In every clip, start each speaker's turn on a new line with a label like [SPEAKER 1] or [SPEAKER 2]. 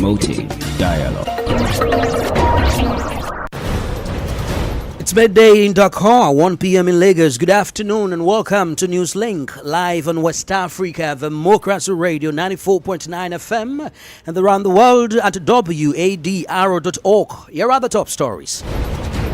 [SPEAKER 1] promoting dialogue.
[SPEAKER 2] It's midday in Dakar, 1 p.m. in Lagos. Good afternoon and welcome to Newslink, live on West Africa, Democracy Radio 94.9 FM, and around the world at wadr.org. Here are the top stories.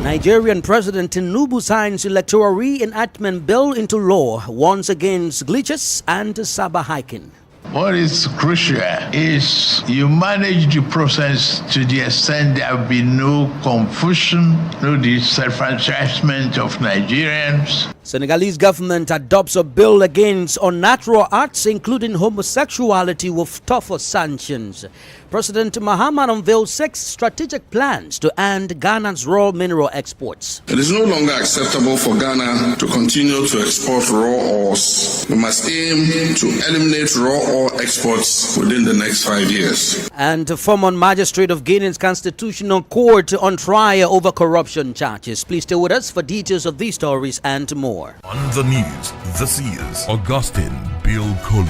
[SPEAKER 2] Nigerian President Tinubu signs electoral reenactment bill into law, warns against glitches and cyber hacking.
[SPEAKER 3] What is crucial is you manage the process to the extent there will be no confusion, no disenfranchisement of Nigerians.
[SPEAKER 2] Senegalese government adopts a bill against unnatural acts, including homosexuality, with tougher sanctions. President Mahama unveiled 6 strategic plans to end Ghana's raw mineral exports.
[SPEAKER 4] It is no longer acceptable for Ghana to continue to export raw ores. We must aim to eliminate raw ore exports within the next 5 years.
[SPEAKER 2] And a former magistrate of Guinea's Constitutional Court on trial over corruption charges. Please stay with us for details of these stories and more.
[SPEAKER 5] On the news, this is Augustine Bill Coley.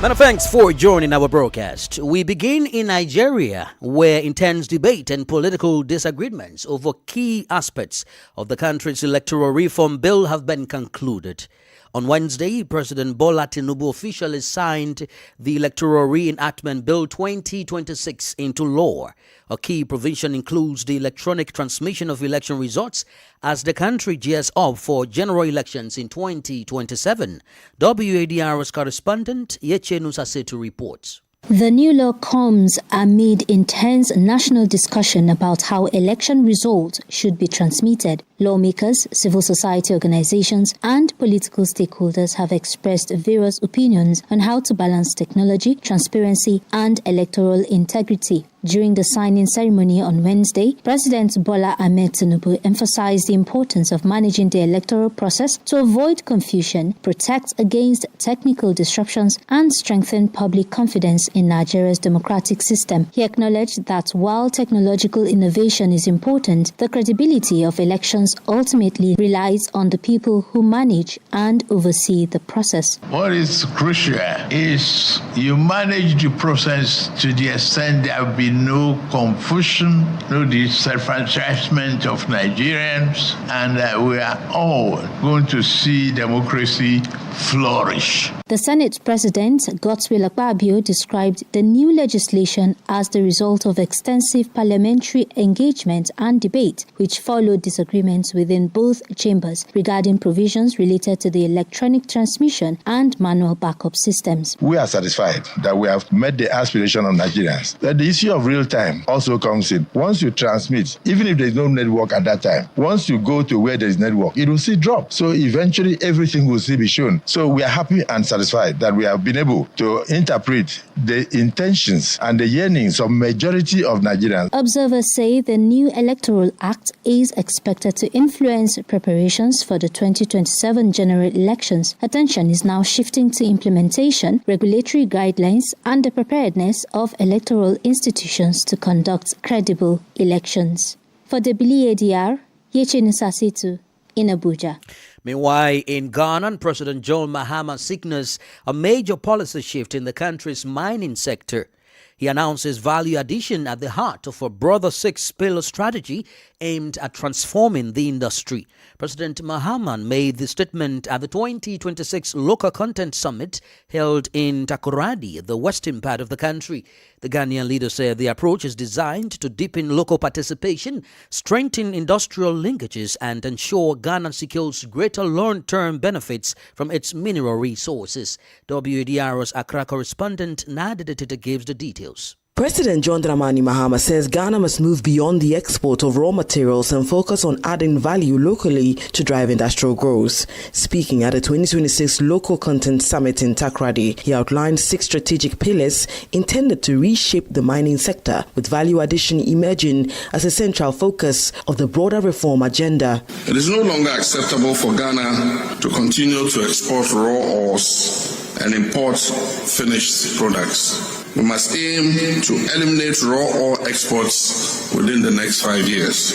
[SPEAKER 2] Many thanks for joining our broadcast. We begin in Nigeria, where intense debate and political disagreements over key aspects of the country's electoral reform bill have been concluded. On Wednesday, President Bola Tinubu officially signed the Electoral Reenactment Bill 2026 into law. A key provision includes the electronic transmission of election results as the country gears up for general elections in 2027. WADR's correspondent Yeche Nusasetu reports.
[SPEAKER 6] The new law comes amid intense national discussion about how election results should be transmitted. Lawmakers, civil society organizations, and political stakeholders have expressed various opinions on how to balance technology, transparency, and electoral integrity. During the signing ceremony on Wednesday, President Bola Ahmed Tinubu emphasized the importance of managing the electoral process to avoid confusion, protect against technical disruptions, and strengthen public confidence in Nigeria's democratic system. He acknowledged that while technological innovation is important, the credibility of elections ultimately relies on the people who manage and oversee the process.
[SPEAKER 3] What is crucial is you manage the process to the extent there will be no confusion, no disenfranchisement of Nigerians, and we are all going to see democracy flourish.
[SPEAKER 6] The Senate President, Godswill Akpabio, described the new legislation as the result of extensive parliamentary engagement and debate, which followed disagreements within both chambers regarding provisions related to the electronic transmission and manual backup systems.
[SPEAKER 7] We are satisfied that we have met the aspiration of Nigerians. That the issue of real time also comes in. Once you transmit, even if there is no network at that time, once you go to where there is network, it will still drop. So eventually everything will still be shown. So we are happy and satisfied that we have been able to interpret the intentions and the yearnings of majority of Nigerians.
[SPEAKER 6] Observers say the new Electoral Act is expected to influence preparations for the 2027 general elections. Attention is now shifting to implementation, regulatory guidelines, and the preparedness of electoral institutions to conduct credible elections. For the WADR, Yeche Nusasetu in Abuja.
[SPEAKER 2] Meanwhile, in Ghana, President John Mahama signals a major policy shift in the country's mining sector. He announces value addition at the heart of a broader 6-pillar strategy aimed at transforming the industry. President Mahama made the statement at the 2026 Local Content Summit held in Dakar, the western part of the country. The Ghanaian leader said the approach is designed to deepen local participation, strengthen industrial linkages, and ensure Ghana secures greater long-term benefits from its mineral resources. WADR's Accra correspondent Nadia Tita gives the details.
[SPEAKER 8] President John Dramani Mahama says Ghana must move beyond the export of raw materials and focus on adding value locally to drive industrial growth. Speaking at the 2026 Local Content Summit in Takoradi, he outlined 6 strategic pillars intended to reshape the mining sector, with value addition emerging as a central focus of the broader reform agenda.
[SPEAKER 4] It is no longer acceptable for Ghana to continue to export raw ores and import finished products. We must aim to eliminate raw ore exports within the next 5 years.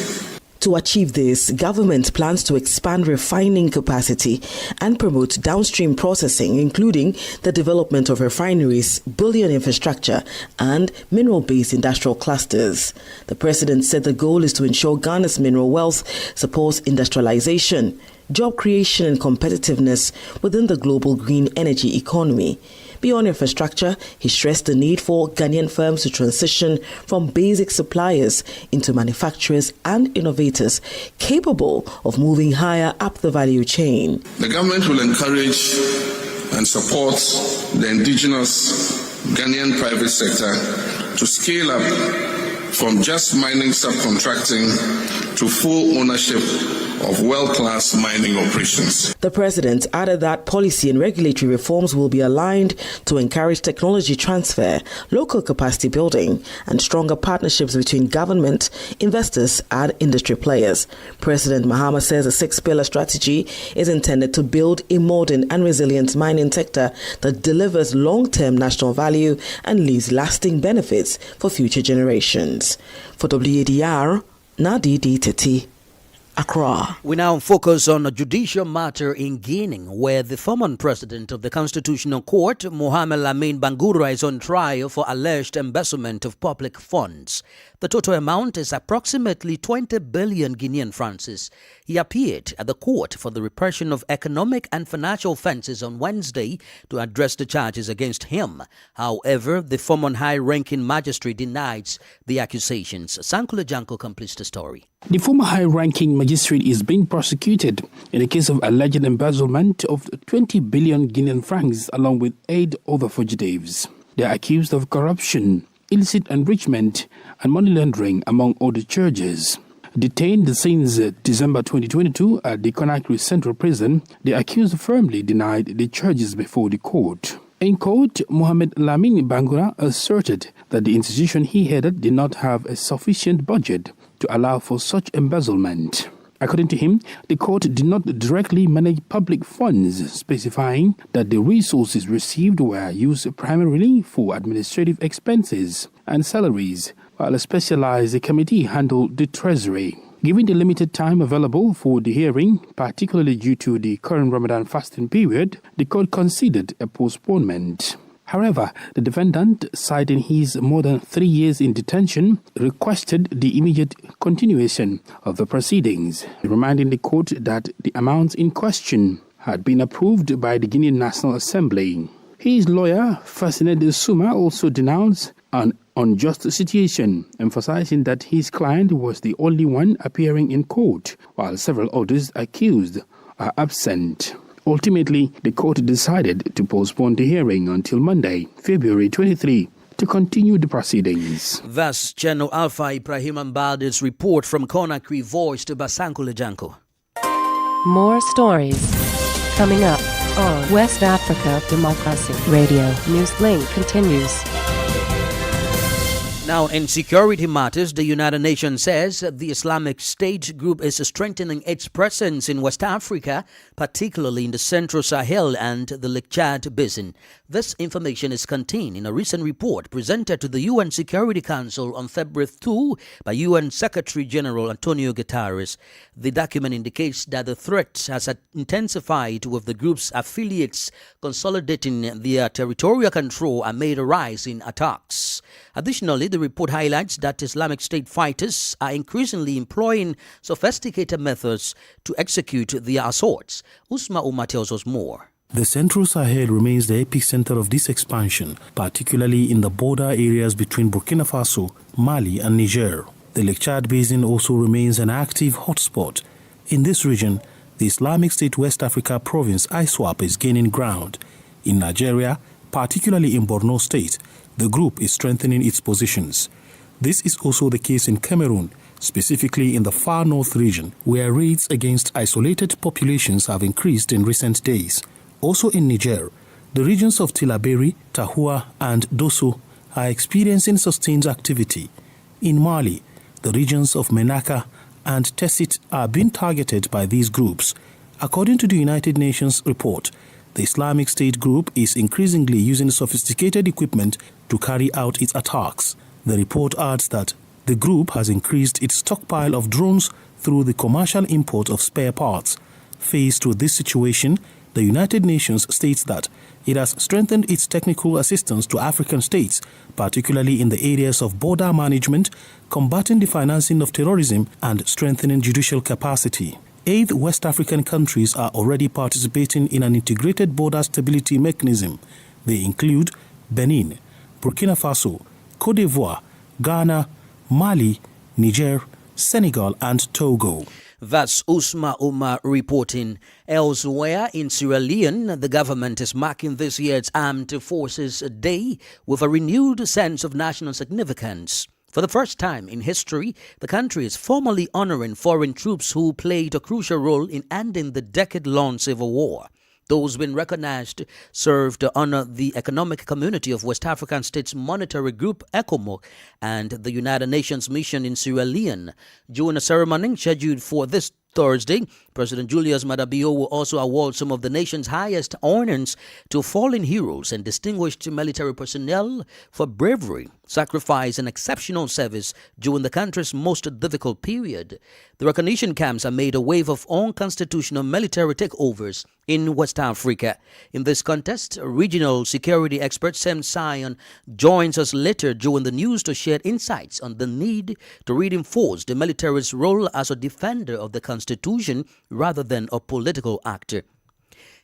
[SPEAKER 8] To achieve this, government plans to expand refining capacity and promote downstream processing, including the development of refineries, building infrastructure, and mineral-based industrial clusters. The president said the goal is to ensure Ghana's mineral wealth supports industrialization, job creation, and competitiveness within the global green energy economy. Beyond infrastructure, he stressed the need for Ghanaian firms to transition from basic suppliers into manufacturers and innovators capable of moving higher up the value chain.
[SPEAKER 4] The government will encourage and support the indigenous Ghanaian private sector to scale up from just mining subcontracting to full ownership of world-class mining operations.
[SPEAKER 8] The president added that policy and regulatory reforms will be aligned to encourage technology transfer, local capacity building, and stronger partnerships between government, investors, and industry players. President Mahama says a 6-pillar strategy is intended to build a modern and resilient mining sector that delivers long-term national value and leaves lasting benefits for future generations. For WADR, Nadidi Teti, Accra.
[SPEAKER 2] We now focus on a judicial matter in Guinea, where the former president of the Constitutional Court, Mohamed Lamine Bangoura, is on trial for alleged embezzlement of public funds. The total amount is approximately 20 billion Guinean francs. He appeared at the court for the repression of economic and financial offences on Wednesday to address the charges against him. However, the former high-ranking magistrate denies the accusations. Sankule Janko completes the story.
[SPEAKER 1] The former high-ranking magistrate is being prosecuted in a case of alleged embezzlement of 20 billion Guinean francs along with 8 other fugitives. They are accused of corruption, illicit enrichment, and money laundering, among other charges. Detained since December 2022 at the Conakry Central Prison, the accused firmly denied the charges before the court. In court, Mohamed Lamine Bangoura asserted that the institution he headed did not have a sufficient budget to allow for such embezzlement. According to him, the court did not directly manage public funds, specifying that the resources received were used primarily for administrative expenses and salaries, while a specialized committee handled the treasury. Given the limited time available for the hearing, particularly due to the current Ramadan fasting period, the court considered a postponement. However, the defendant, citing his more than 3 years in detention, requested the immediate continuation of the proceedings, reminding the court that the amounts in question had been approved by the Guinean National Assembly. His lawyer, Fascinette Suma, also denounced an unjust situation, emphasizing that his client was the only one appearing in court, while several others accused are absent. Ultimately, the court decided to postpone the hearing until Monday, February 23, to continue the proceedings.
[SPEAKER 2] Thus, General Alpha Ibrahim Ambalde's report from Conakry, voiced by Sankule Janko.
[SPEAKER 9] More stories coming up on West Africa Democracy Radio. Newslink continues.
[SPEAKER 2] Now, in security matters, the United Nations says the Islamic State group is strengthening its presence in West Africa, particularly in the Central Sahel and the Lake Chad Basin. This information is contained in a recent report presented to the UN Security Council on February 2 by UN Secretary General Antonio Guterres. The document indicates that the threat has intensified, with the group's affiliates consolidating their territorial control amid a rise in attacks. Additionally, the report highlights that Islamic State fighters are increasingly employing sophisticated methods to execute their assaults. Usma Umar tells us more.
[SPEAKER 10] The Central Sahel remains the epicenter of this expansion, particularly in the border areas between Burkina Faso, Mali, and Niger. The Lake Chad Basin also remains an active hotspot. In this region, the Islamic State West Africa province ISWAP is gaining ground. In Nigeria, particularly in Borno State, the group is strengthening its positions. This is also the case in Cameroon, specifically in the far north region, where raids against isolated populations have increased in recent days. Also in Niger, the regions of Tillaberi, Tahua, and Dosso are experiencing sustained activity. In Mali, the regions of Menaka and Tessit are being targeted by these groups. According to the United Nations report, the Islamic State group is increasingly using sophisticated equipment to carry out its attacks. The report adds that the group has increased its stockpile of drones through the commercial import of spare parts. Faced with this situation, the United Nations states that it has strengthened its technical assistance to African states, particularly in the areas of border management, combating the financing of terrorism, and strengthening judicial capacity. 8 West African countries are already participating in an integrated border stability mechanism. They include Benin, Burkina Faso, Côte d'Ivoire, Ghana, Mali, Niger, Senegal, and Togo.
[SPEAKER 2] That's Usma Umar reporting. Elsewhere in Sierra Leone, the government is marking this year's Armed Forces Day with a renewed sense of national significance. For the first time in history, the country is formally honoring foreign troops who played a crucial role in ending the decade-long civil war. Those being recognized serve to honor the Economic Community of West African States Monetary Group, ECOMOG, and the United Nations Mission in Sierra Leone. During a ceremony scheduled for this Thursday, President Julius Maada Bio will also award some of the nation's highest honors to fallen heroes and distinguished military personnel for bravery, sacrifice, and exceptional service during the country's most difficult period. The recognition comes amid a wave of unconstitutional military takeovers in West Africa. In this contest, regional security expert Sam Sion joins us later during the news to share insights on the need to reinforce the military's role as a defender of the Constitution rather than a political actor.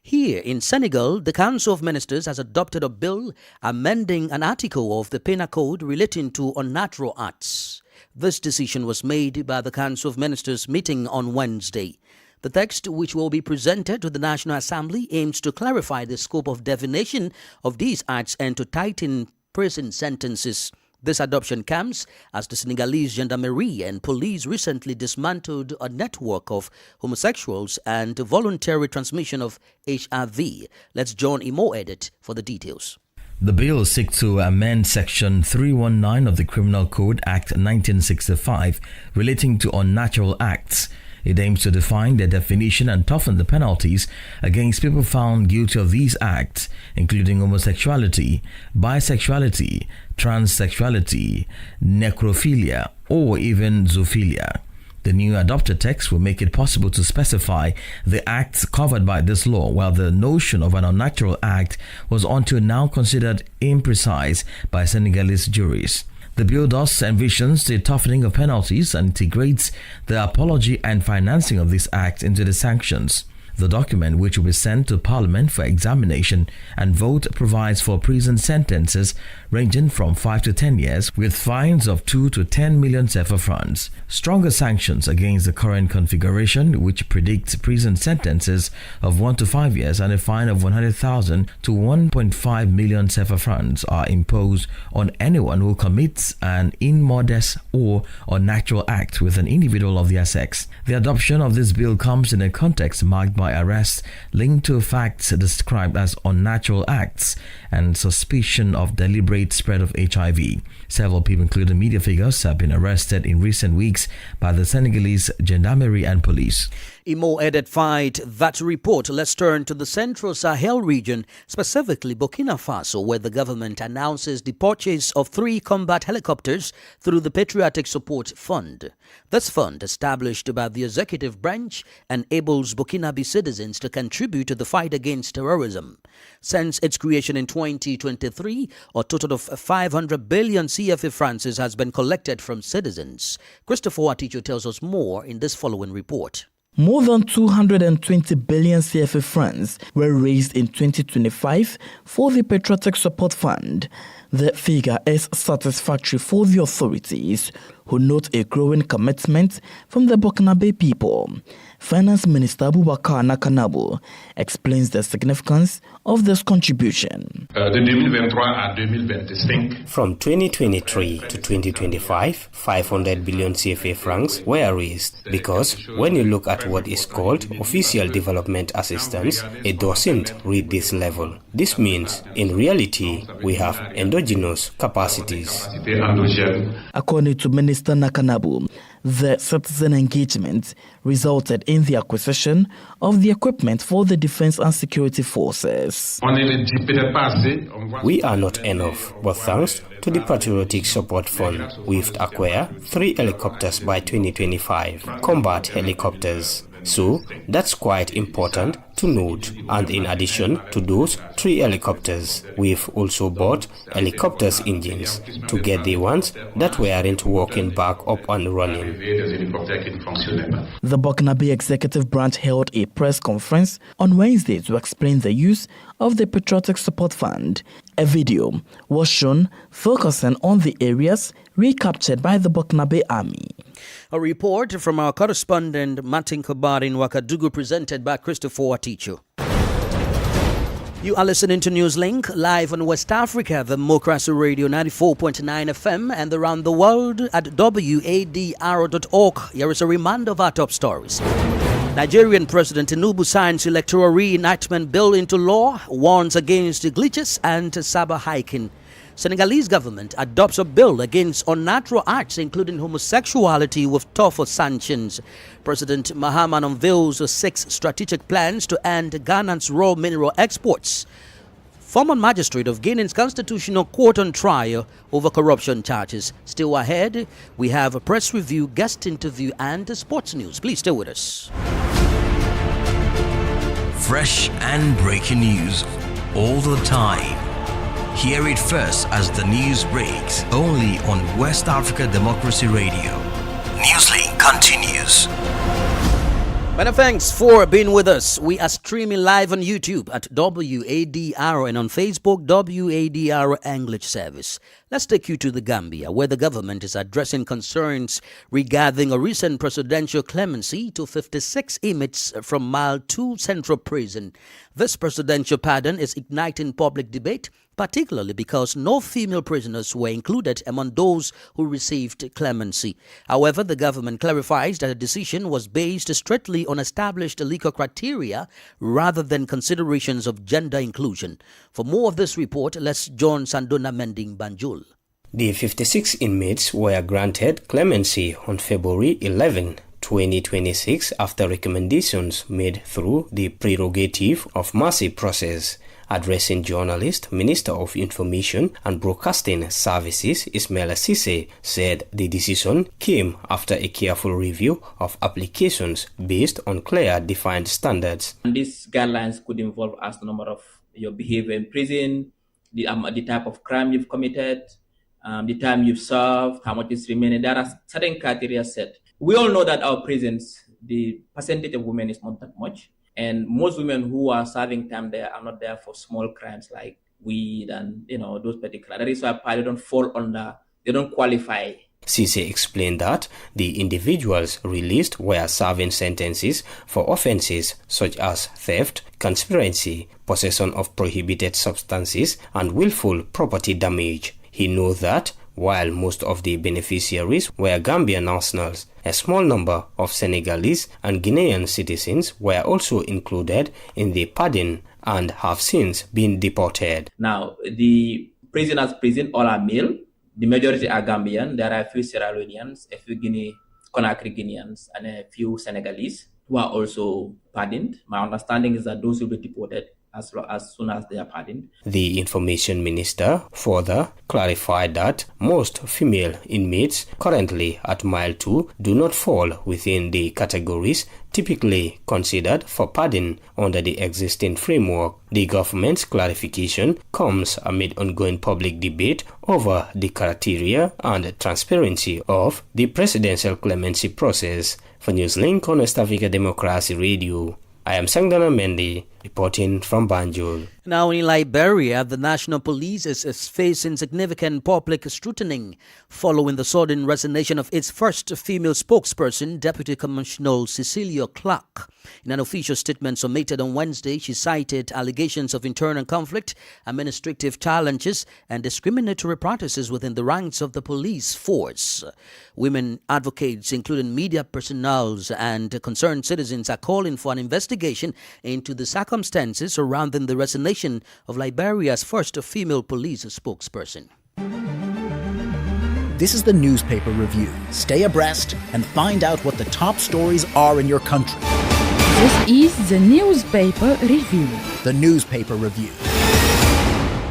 [SPEAKER 2] Here in Senegal, the Council of Ministers has adopted a bill amending an article of the Penal Code relating to unnatural acts. This decision was made by the Council of Ministers meeting on Wednesday. The text, which will be presented to the National Assembly, aims to clarify the scope of definition of these acts and to tighten prison sentences. This adoption comes as the Senegalese gendarmerie and police recently dismantled a network of homosexuals and voluntary transmission of HIV. Let's join Imo Edit for the details.
[SPEAKER 11] The bill seeks to amend Section 319 of the Criminal Code Act 1965 relating to unnatural acts. It aims to define their definition and toughen the penalties against people found guilty of these acts, including homosexuality, bisexuality, transsexuality, necrophilia, or even zoophilia. The new adopted text will make it possible to specify the acts covered by this law, while the notion of an unnatural act was until now considered imprecise by Senegalese juries. The bill thus envisions the toughening of penalties and integrates the apology and financing of these acts into the sanctions. The document, which will be sent to Parliament for examination and vote, provides for prison sentences ranging from 5 to 10 years with fines of 2 to 10 million CFA francs. Stronger sanctions against the current configuration, which predicts prison sentences of 1 to 5 years and a fine of 100,000 to 1.5 million CFA francs, are imposed on anyone who commits an immodest or unnatural act with an individual of their sex. The adoption of this bill comes in a context marked by arrests linked to facts described as unnatural acts and suspicion of deliberate spread of HIV. Several people, including media figures, have been arrested in recent weeks by the Senegalese gendarmerie and police.
[SPEAKER 2] Imo edified that report. Let's turn to the Central Sahel region, specifically Burkina Faso, where the government announces the purchase of 3 combat helicopters through the Patriotic Support Fund. This fund, established by the executive branch, enables Burkinabe citizens to contribute to the fight against terrorism. Since its creation in 2023, a total of 500 billion CFA francs has been collected from citizens. Christopher Aticho tells us more in this following report.
[SPEAKER 12] More than 220 billion CFA francs were raised in 2025 for the Patriotic Support Fund. The figure is satisfactory for the authorities, who note a growing commitment from the Burkinabe people. Finance Minister Boubacar Nakanabu explains the significance of this contribution.
[SPEAKER 13] From 2023 to 2025, 500 billion CFA francs were raised because when you look at what is called official development assistance, it doesn't reach this level. This means, in reality, we have endogenous capacities.
[SPEAKER 12] According to Minister Nakanabu, The citizen engagement resulted in the acquisition of the equipment for the defense and security forces.
[SPEAKER 13] We are not enough, but thanks to the Patriotic Support Fund, we've acquired 3 helicopters by 2025, combat helicopters. So that's quite important to note. And in addition to those 3 helicopters, we've also bought helicopters engines to get the ones that weren't working back up and running.
[SPEAKER 12] The Burkinabe Executive Branch held a press conference on Wednesday to explain the use of the Patriotic Support Fund. A video was shown focusing on the areas recaptured by the Burkinabe Army.
[SPEAKER 2] A report from our correspondent Martin Kabar in Ouagadougou, presented by Christopher Waticho. You are listening to Newslink live on West Africa, the Democracy Radio 94.9 FM, and around the world at wadr.org. Here is a reminder of our top stories. Nigerian President Tinubu signs electoral reenactment bill into law, warns against glitches and cyber hiking. Senegalese government adopts a bill against unnatural acts, including homosexuality, with tougher sanctions. President Mahama unveils 6 strategic plans to end Ghana's raw mineral exports. Former magistrate of Guinea's Constitutional Court on trial over corruption charges. Still ahead, we have a press review, guest interview, and sports news. Please stay with us.
[SPEAKER 14] Fresh and breaking news all the time. Hear it first as the news breaks, only on West Africa Democracy Radio. Newslink continues.
[SPEAKER 2] Many thanks for being with us. We are streaming live on YouTube at WADR and on Facebook, WADR English Service. Let's take you to the Gambia, where the government is addressing concerns regarding a recent presidential clemency to 56 inmates from Mile 2 Central Prison. This presidential pardon is igniting public debate, particularly because no female prisoners were included among those who received clemency. However, the government clarifies that the decision was based strictly on established legal criteria rather than considerations of gender inclusion. For more of this report, let's join Sandona Mending Banjul.
[SPEAKER 13] The 56 inmates were granted clemency on February 11, 2026 after recommendations made through the prerogative of mercy process. Addressing journalist, Minister of Information and Broadcasting Services Ismail Assise said the decision came after a careful review of applications based on clear defined standards.
[SPEAKER 15] And these guidelines could involve as the number of your behavior in prison, the type of crime you've committed, the time you've served, how much is remaining. There are certain criteria set. We all know that our prisons, the percentage of women is not that much. And most women who are serving time there are not there for small crimes like weed and, those particular. That is why they don't fall under, they don't qualify.
[SPEAKER 13] Cisse explained that the individuals released were serving sentences for offences such as theft, conspiracy, possession of prohibited substances, and willful property damage. He knows that while most of the beneficiaries were Gambian nationals, a small number of Senegalese and Guinean citizens were also included in the pardon and have since been deported.
[SPEAKER 15] Now, the prisoners all are male. The majority are Gambian. There are a few Sierra Leoneans, a few Conakry Guineans, and a few Senegalese who are also pardoned. My understanding is that those will be deported as soon as they are pardoned.
[SPEAKER 13] The Information Minister further clarified that most female inmates currently at Mile 2 do not fall within the categories typically considered for pardon under the existing framework. The government's clarification comes amid ongoing public debate over the criteria and transparency of the presidential clemency process. For Newslink on West Africa Democracy Radio, I am Sangdana Mendy, reporting from Banjul.
[SPEAKER 2] Now in Liberia, the National Police is facing significant public scrutiny following the sudden resignation of its first female spokesperson, Deputy Commissioner Cecilia Clark. In an official statement submitted on Wednesday, she cited allegations of internal conflict, administrative challenges, and discriminatory practices within the ranks of the police force. Women advocates, including media personnel and concerned citizens, are calling for an investigation into the circumstances surrounding the resignation of Liberia's first female police spokesperson.
[SPEAKER 16] This is the Newspaper Review. Stay abreast and find out what the top stories are in your country.
[SPEAKER 17] This is the Newspaper Review.
[SPEAKER 16] The Newspaper Review.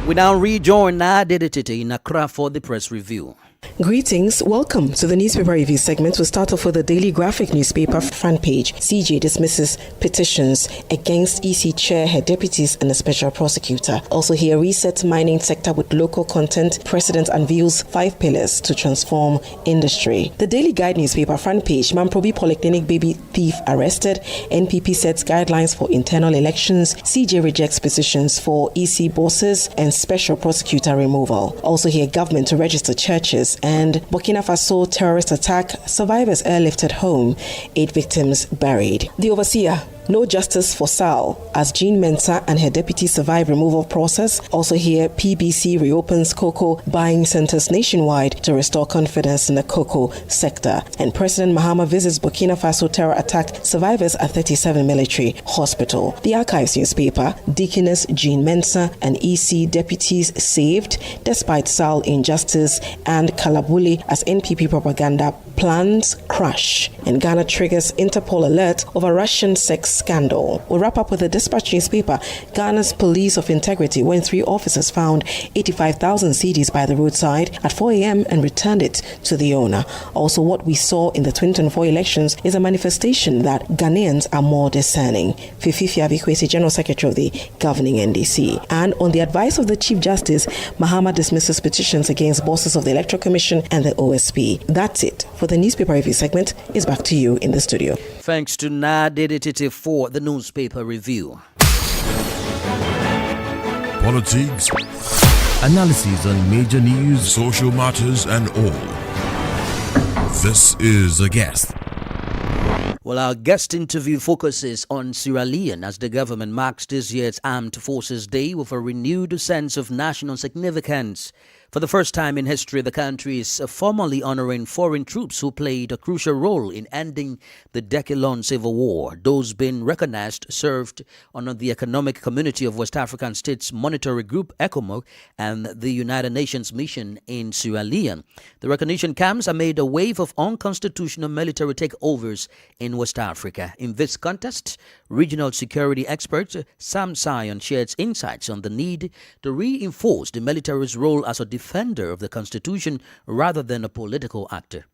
[SPEAKER 2] We now rejoin Nadedititi in Accra for the press review.
[SPEAKER 8] Greetings, welcome to the newspaper review segment. We'll start off with the Daily Graphic newspaper front page. CJ dismisses petitions against EC chair, her deputies and a special prosecutor. Also here, reset mining sector with local content. President unveils 5 pillars to transform industry. The Daily Guide newspaper front page, Mamprobi Polyclinic baby thief arrested. NPP sets guidelines for internal elections. CJ rejects petitions for EC bosses and special prosecutor removal. Also here, government to register churches. And Burkina Faso terrorist attack, survivors airlifted home, 8 victims buried. The overseer, no justice for Sal as Jean Mensah and her deputy survive removal process. Also here, PBC reopens cocoa buying centers nationwide to restore confidence in the cocoa sector. And President Mahama visits Burkina Faso terror attack survivors at 37 military hospital. The Archives newspaper, Deaconess Jean Mensah and EC deputies saved despite Sal injustice and Kalabuli as NPP propaganda plans crash. And Ghana triggers Interpol alert over Russian sex scandal. We'll wrap up with the Dispatch newspaper. Ghana's police of integrity when 3 officers found 85,000 CDs by the roadside at 4 a.m. and returned it to the owner. Also, what we saw in the 2024 elections is a manifestation that Ghanaians are more discerning. Fifi Abikwesi, General Secretary of the governing NDC. And on the advice of the Chief Justice, Mahama dismisses petitions against bosses of the Electoral Commission and the OSP. That's it for the newspaper review segment. Is back to you in the studio.
[SPEAKER 2] Thanks to Nadedititi for the newspaper review.
[SPEAKER 5] Politics, analysis on major news, social matters, and all. This is A Guest.
[SPEAKER 2] Well, our guest interview focuses on Sierra Leone as the government marks this year's Armed Forces Day with a renewed sense of national significance. For the first time in history, the country is formally honoring foreign troops who played a crucial role in ending the decade-long civil war. Those being recognized served under the Economic Community of West African States Monetary Group, ECOMOG, and the United Nations Mission in Sierra Leone. The recognition comes amid a wave of unconstitutional military takeovers in West Africa. In this context, regional security expert Sam Sion shares insights on the need to reinforce the military's role as a defender of the Constitution rather than a political actor.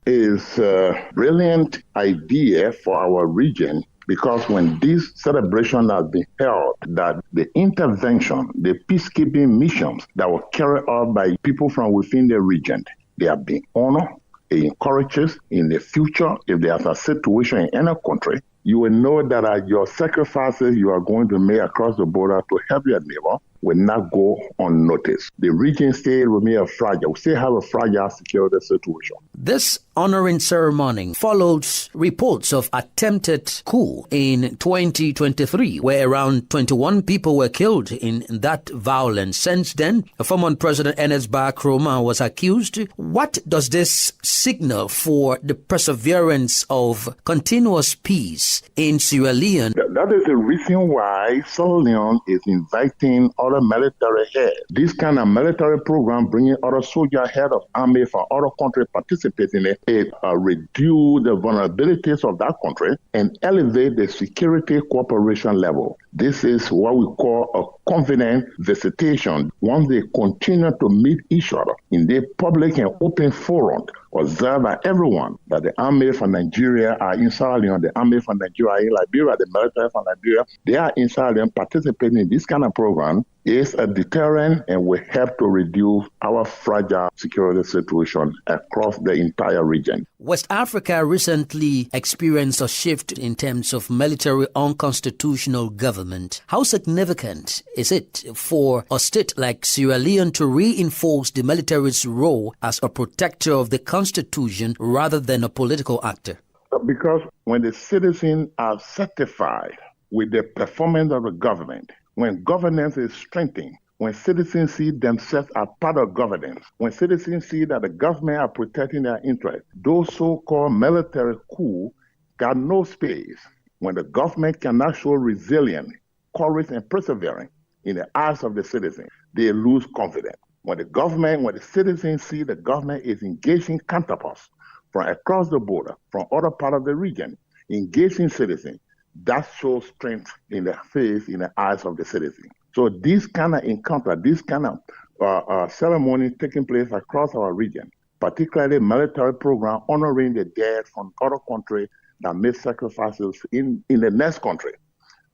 [SPEAKER 7] Is a brilliant idea for our region because when this celebration has been held, that the intervention, the peacekeeping missions that were carried out by people from within the region, they are being honored. It encourages in the future, if there's a situation in any country, you will know that your sacrifices you are going to make across the border to help your neighbor will not go unnoticed. The region still remains fragile. We still have a fragile security situation.
[SPEAKER 2] This honoring ceremony follows reports of attempted coup in 2023, where around 21 people were killed in that violence. Since then, former President Ernest Bar Kroma was accused. What does this signal for the perseverance of continuous peace in Sierra Leone?
[SPEAKER 7] That is the reason why Sierra Leone is inviting other military heads. This kind of military program, bringing other soldier head of army from other countries participating in it, reduce the vulnerabilities of that country and elevate the security cooperation level. This is what we call a confident visitation. Once they continue to meet each other in the public and open forum, observe by everyone that the army from Nigeria are in Sierra Leone, the army from Nigeria are in Liberia, the military from Nigeria, they are in Sierra Leone participating in this kind of program is a deterrent and will help to reduce our fragile security situation across the entire region.
[SPEAKER 2] West Africa recently experienced a shift in terms of military unconstitutional government. How significant is it for a state like Sierra Leone to reinforce the military's role as a protector of the Constitution rather than a political actor?
[SPEAKER 7] Because when the citizens are satisfied with the performance of the government, when governance is strengthened, when citizens see themselves as part of governance, when citizens see that the government are protecting their interests, those so-called military coups got no space. When the government cannot show resilience, courage, and perseverance in the eyes of the citizens, they lose confidence. When the citizens see the government is engaging counterparts from across the border, from other parts of the region, engaging citizens, that shows strength in the face, in the eyes of the citizen. So this kind of encounter, this kind of ceremony taking place across our region, particularly military program honoring the dead from other countries that made sacrifices in the next country.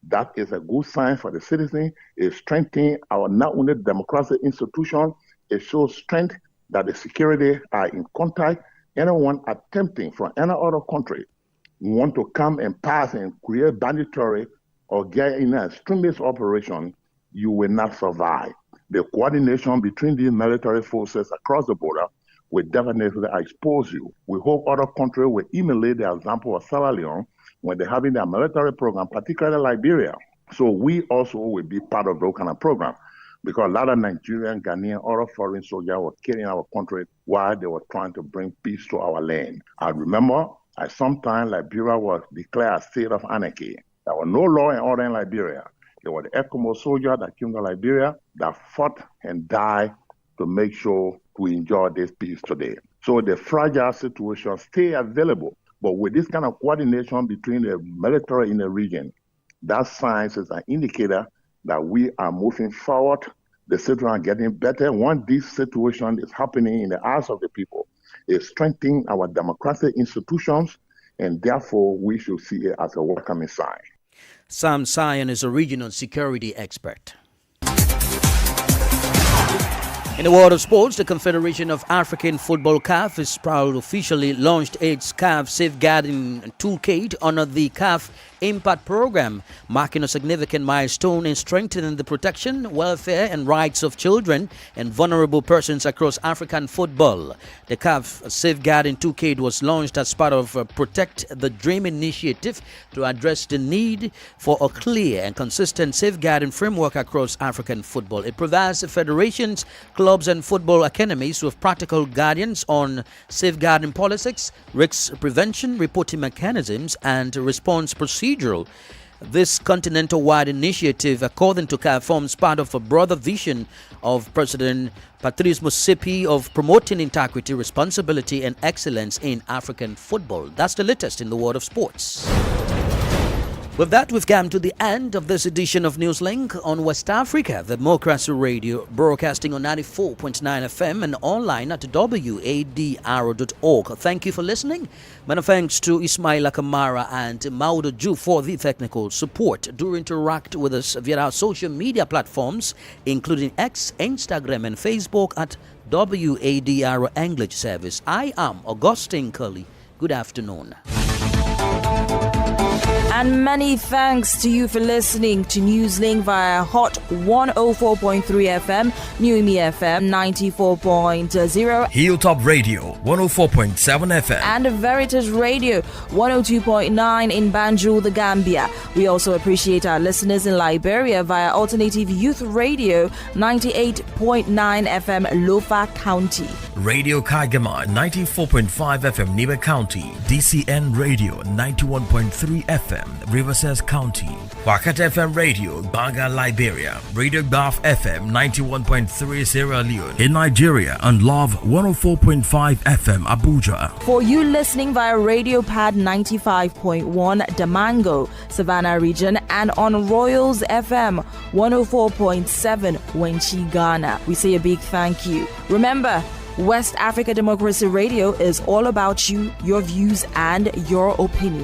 [SPEAKER 7] That is a good sign for the citizen. It strengthens our not only democratic institution, it shows strength that the security are in contact. Anyone attempting from any other country want to come and pass and create banditry or get in an extremist operation, you will not survive. The coordination between these military forces across the border will definitely expose you. We hope other countries will emulate the example of Sierra Leone when they're having their military program, particularly Liberia. So we also will be part of those kind of program, because a lot of Nigerian, Ghanaian, other foreign soldiers were killing our country while they were trying to bring peace to our land. I remember at some time Liberia was declared a state of anarchy. There was no law and order in Liberia. There were the ECOMO soldiers that came to Liberia that fought and died to make sure we enjoy this peace today. So the fragile situation stay available. But with this kind of coordination between the military in the region, that science is an indicator that we are moving forward. The situation are getting better. Once this situation is happening in the eyes of the people, it's strengthening our democratic institutions, and therefore we should see it as a welcoming sign.
[SPEAKER 2] Sam Sion is a regional security expert. In the world of sports, the Confederation of African Football CAF is proud to officially launched its CAF Safeguarding Toolkit under the CAF Impact Program, marking a significant milestone in strengthening the protection, welfare and rights of children and vulnerable persons across African football. The CAF Safeguarding Toolkit was launched as part of Protect the Dream initiative to address the need for a clear and consistent safeguarding framework across African football. It provides the federations, clubs and football academies with practical guidance on safeguarding policies, risk prevention, reporting mechanisms and response procedures. This continental-wide initiative, according to CAF, forms part of a broader vision of President Patrice Motsepe of promoting integrity, responsibility and excellence in African football. That's the latest in the world of sports. With that, we've come to the end of this edition of Newslink on West Africa, the Democracy Radio, broadcasting on 94.9 FM and online at wadr.org. Thank you for listening. Many thanks to Ismaila Kamara and Maudo Ju for the technical support. Do interact with us via our social media platforms, including X, Instagram and Facebook at WADR English Service. I am Augustine Curley. Good afternoon.
[SPEAKER 18] And many thanks to you for listening to Newslink via Hot 104.3 FM, Newmi FM 94.0,
[SPEAKER 5] Hilltop Radio 104.7 FM,
[SPEAKER 18] and Veritas Radio 102.9 in Banjul, the Gambia. We also appreciate our listeners in Liberia via Alternative Youth Radio 98.9 FM, Lofa County,
[SPEAKER 5] Radio Kagama 94.5 FM, Niba County, DCN Radio 91.3 FM, Riverside County, Wakat FM Radio, Baga, Liberia, Radio Baf FM 91.3 Sierra Leone in Nigeria, and Love 104.5 FM Abuja.
[SPEAKER 18] For you listening via Radio Pad 95.1 Damango, Savannah region, and on Royals FM 104.7 Wenchi, Ghana, we say a big thank you. Remember, West Africa Democracy Radio is all about you, your views, and your opinion.